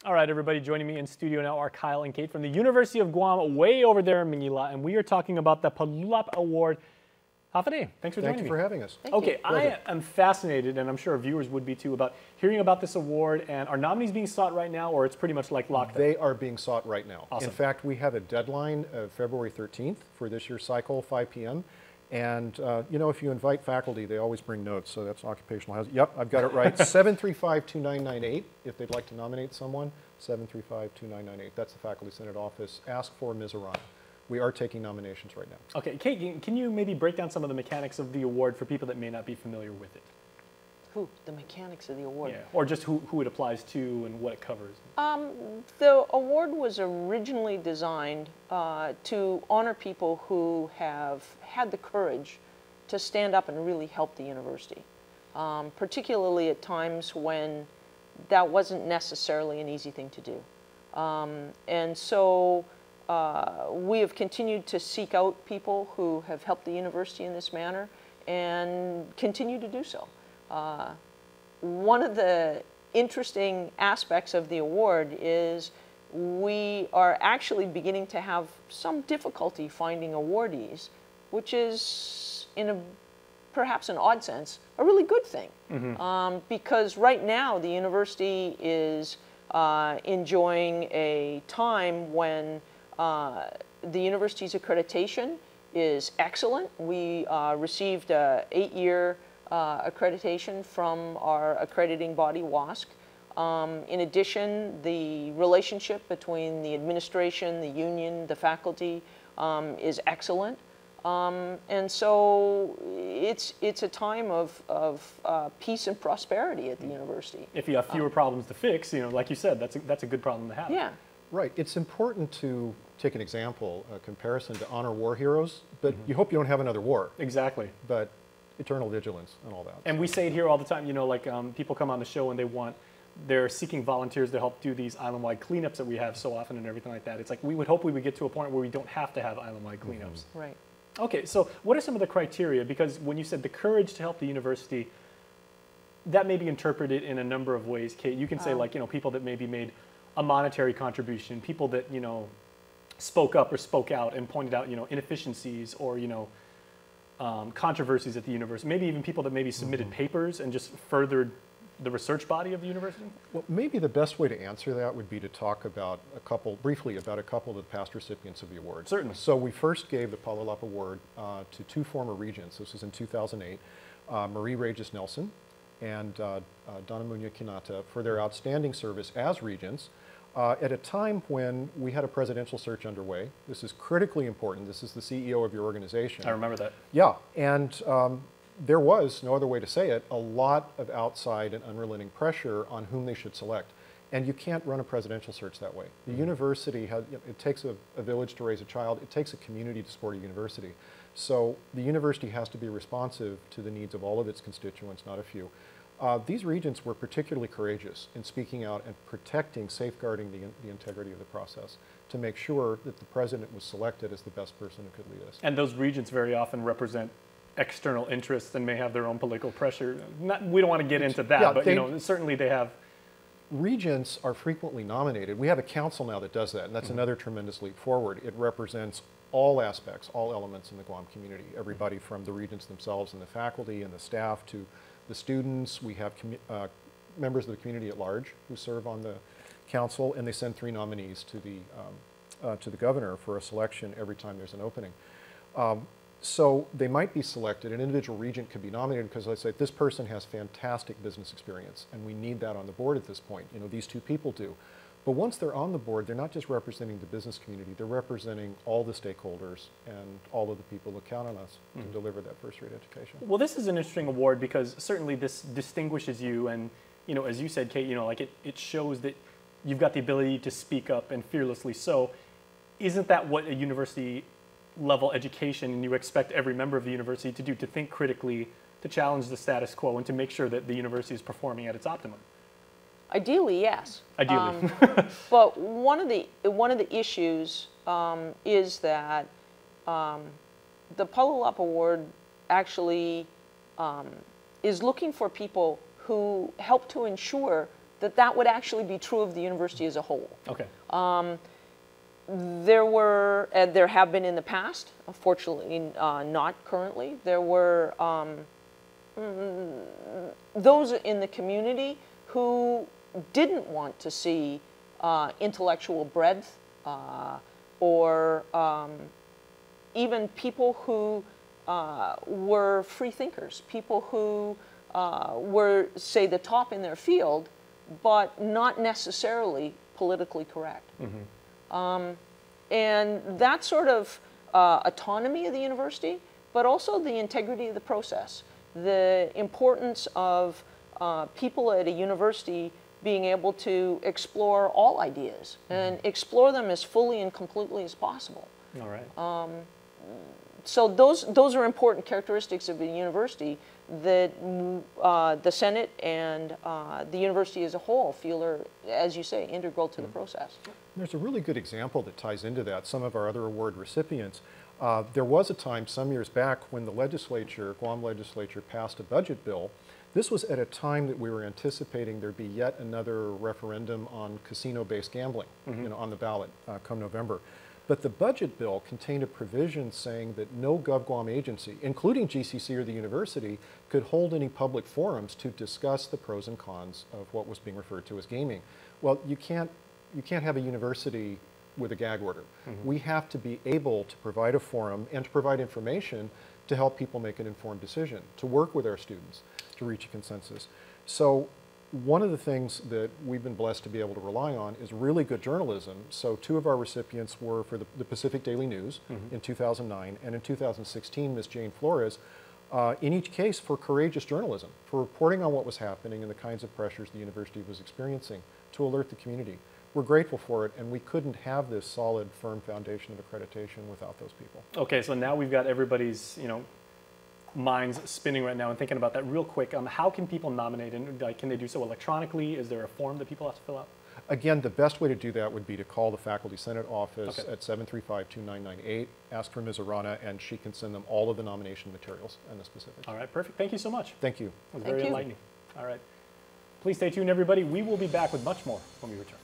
All right, everybody, joining me in studio now are Kyle and Kate from the University of Guam, way over there in Manila, and we are talking about the Palulap Award. Hafa, thanks for joining me. Thank you for having us. Okay, I am fascinated, and I'm sure our viewers would be too, about hearing about this award. And are nominees being sought right now, or it's pretty much like locked up? They are being sought right now. Awesome. In fact, we have a deadline of February 13th for this year's cycle, 5 p.m. And, you know, if you invite faculty, they always bring notes, so that's occupational housing. Yep, I've got it right. 735-2998, if they'd like to nominate someone, 735-2998. That's the Faculty Senate office. Ask for Ms. Arana. We are taking nominations right now. Okay, Kate, can you maybe break down some of the mechanics of the award for people that may not be familiar with it? The mechanics of the award? Yeah, or just who it applies to and what it covers. The award was originally designed to honor people who have had the courage to stand up and really help the university, particularly at times when that wasn't necessarily an easy thing to do. And so we have continued to seek out people who have helped the university in this manner and continue to do so. One of the interesting aspects of the award is we are actually beginning to have some difficulty finding awardees, which is, in perhaps an odd sense, a really good thing. Mm-hmm. Because right now the university is enjoying a time when the university's accreditation is excellent. We received an 8-year accreditation from our accrediting body, WOSC. In addition, the relationship between the administration, the union, the faculty is excellent. And so it's a time of peace and prosperity at the university. If you have fewer problems to fix, you know, like you said, that's a good problem to have. Yeah. Right. It's important to take an example, a comparison to honor war heroes, but you hope you don't have another war. Exactly. But eternal vigilance and all that. And we say it here all the time, you know, like people come on the show and they're seeking volunteers to help do these island-wide cleanups that we have so often and everything like that. It's like we would hope we would get to a point where we don't have to have island-wide cleanups. Right. Okay, so what are some of the criteria? Because when you said the courage to help the university, that may be interpreted in a number of ways, Kate. You can say, like, you know, people that maybe made a monetary contribution, people that, you know, spoke up or spoke out and pointed out, you know, inefficiencies or, you know, controversies at the university. Maybe even people that maybe submitted papers and just furthered the research body of the university? Well, maybe the best way to answer that would be to talk about briefly about a couple of the past recipients of the award. Certainly. So we first gave the Palulap Award to 2 former regents. This was in 2008, Marie Regis Nelson and Donna Muñoz Quinata for their outstanding service as regents at a time when we had a presidential search underway. This is critically important. This is the CEO of your organization. I remember that. Yeah, and there was, no other way to say it, a lot of outside and unrelenting pressure on whom they should select. And you can't run a presidential search that way. The university has, it takes a village to raise a child. It takes a community to support a university. So the university has to be responsive to the needs of all of its constituents, not a few. These regents were particularly courageous in speaking out and protecting, safeguarding the integrity of the process to make sure that the president was selected as the best person who could lead us. And those regents very often represent external interests and may have their own political pressure. We don't want to get into that, yeah, but you know, certainly they have. Regents are frequently nominated. We have a council now that does that, and that's another tremendous leap forward. It represents all aspects, all elements in the Guam community, everybody from the regents themselves and the faculty and the staff to the students. We have members of the community at large who serve on the council, and they send 3 nominees to the governor for a selection every time there's an opening. So they might be selected. An individual regent could be nominated because, let's say, this person has fantastic business experience, and we need that on the board at this point. You know, these 2 people do. But once they're on the board, they're not just representing the business community, they're representing all the stakeholders and all of the people who count on us to deliver that first-rate education. Well, this is an interesting award because certainly this distinguishes you, and, you know, as you said, Kate, you know, like it shows that you've got the ability to speak up, and fearlessly so. Isn't that what a university level education and you expect every member of the university to do, to think critically, to challenge the status quo, and to make sure that the university is performing at its optimum? Ideally, yes. Ideally. But one of the issues is that the Palulap Award actually is looking for people who help to ensure that would actually be true of the university as a whole. Okay. There have been in the past, unfortunately not currently, there were those in the community who didn't want to see intellectual breadth or even people who were free thinkers, people who were, say, the top in their field, but not necessarily politically correct. And that sort of autonomy of the university, but also the integrity of the process, the importance of people at a university being able to explore all ideas and explore them as fully and completely as possible. All right. So those are important characteristics of a university that the Senate and the university as a whole feel are, as you say, integral to the process. There's a really good example that ties into that. Some of our other award recipients, there was a time some years back when the legislature, Guam legislature, passed a budget bill. This was at a time that we were anticipating there'd be yet another referendum on casino-based gambling, on the ballot come November. But the budget bill contained a provision saying that no GovGuam agency, including GCC or the university, could hold any public forums to discuss the pros and cons of what was being referred to as gaming. Well, you can't have a university with a gag order. We have to be able to provide a forum and to provide information to help people make an informed decision, to work with our students, to reach a consensus. So one of the things that we've been blessed to be able to rely on is really good journalism. So two of our recipients were for the Pacific Daily News in 2009, and in 2016, Ms. Jane Flores, in each case for courageous journalism, for reporting on what was happening and the kinds of pressures the university was experiencing to alert the community. We're grateful for it, and we couldn't have this solid, firm foundation of accreditation without those people. Okay, so now we've got everybody's, minds spinning right now and thinking about that real quick. How can people nominate, and can they do so electronically? Is there a form that people have to fill out? Again, the best way to do that would be to call the Faculty Senate office Okay. at 735-2998, ask for Ms. Arana, and she can send them all of the nomination materials and the specifics. All right, perfect. Thank you so much. Thank you. It was Thank very you. enlightening. All right. Please stay tuned, everybody. We will be back with much more when we return.